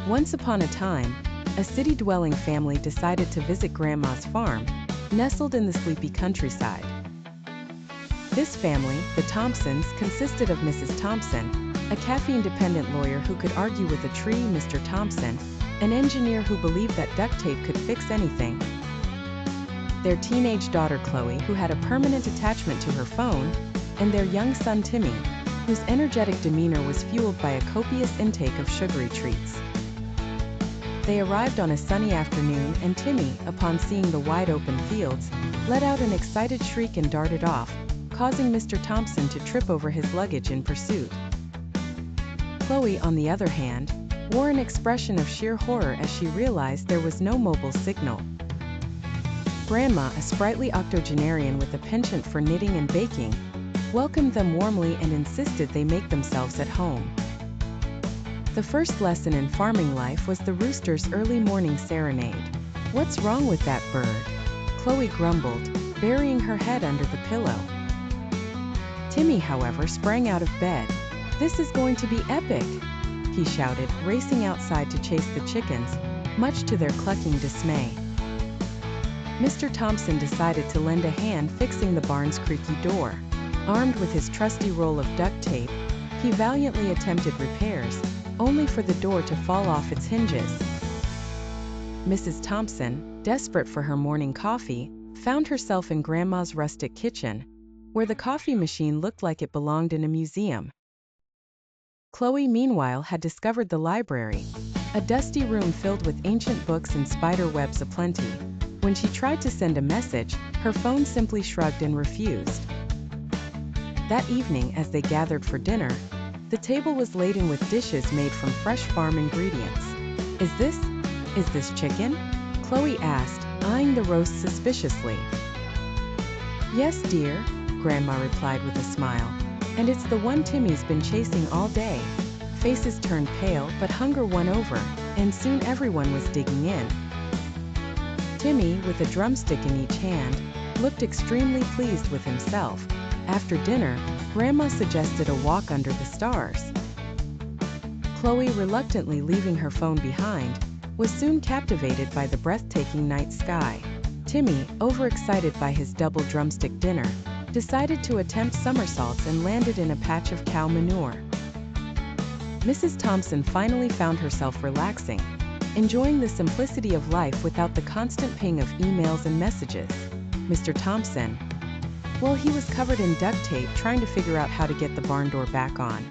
Once upon a time, a city-dwelling family decided to visit Grandma's farm, nestled in the sleepy countryside. This family, the Thompsons, consisted of Mrs. Thompson, a caffeine-dependent lawyer who could argue with a tree, Mr. Thompson, an engineer who believed that duct tape could fix anything, their teenage daughter Chloe, who had a permanent attachment to her phone, and their young son Timmy, whose energetic demeanor was fueled by a copious intake of sugary treats. They arrived on a sunny afternoon, and Timmy, upon seeing the wide-open fields, let out an excited shriek and darted off, causing Mr. Thompson to trip over his luggage in pursuit. Chloe, on the other hand, wore an expression of sheer horror as she realized there was no mobile signal. Grandma, a sprightly octogenarian with a penchant for knitting and baking, welcomed them warmly and insisted they make themselves at home. The first lesson in farming life was the rooster's early morning serenade. "What's wrong with that bird?" Chloe grumbled, burying her head under the pillow. Timmy, however, sprang out of bed. "This is going to be epic!" he shouted, racing outside to chase the chickens, much to their clucking dismay. Mr. Thompson decided to lend a hand fixing the barn's creaky door. Armed with his trusty roll of duct tape, he valiantly attempted repairs, only for the door to fall off its hinges. Mrs. Thompson, desperate for her morning coffee, found herself in Grandma's rustic kitchen, where the coffee machine looked like it belonged in a museum. Chloe, meanwhile, had discovered the library, a dusty room filled with ancient books and spider webs aplenty. When she tried to send a message, her phone simply shrugged and refused. That evening, as they gathered for dinner, the table was laden with dishes made from fresh farm ingredients. Is this chicken?" Chloe asked, eyeing the roast suspiciously. "Yes, dear," Grandma replied with a smile. "And it's the one Timmy's been chasing all day." Faces turned pale, but hunger won over, and soon everyone was digging in. Timmy, with a drumstick in each hand, looked extremely pleased with himself. After dinner, Grandma suggested a walk under the stars. Chloe, reluctantly leaving her phone behind, was soon captivated by the breathtaking night sky. Timmy, overexcited by his double drumstick dinner, decided to attempt somersaults and landed in a patch of cow manure. Mrs. Thompson finally found herself relaxing, enjoying the simplicity of life without the constant ping of emails and messages. Mr. Thompson, well, he was covered in duct tape trying to figure out how to get the barn door back on.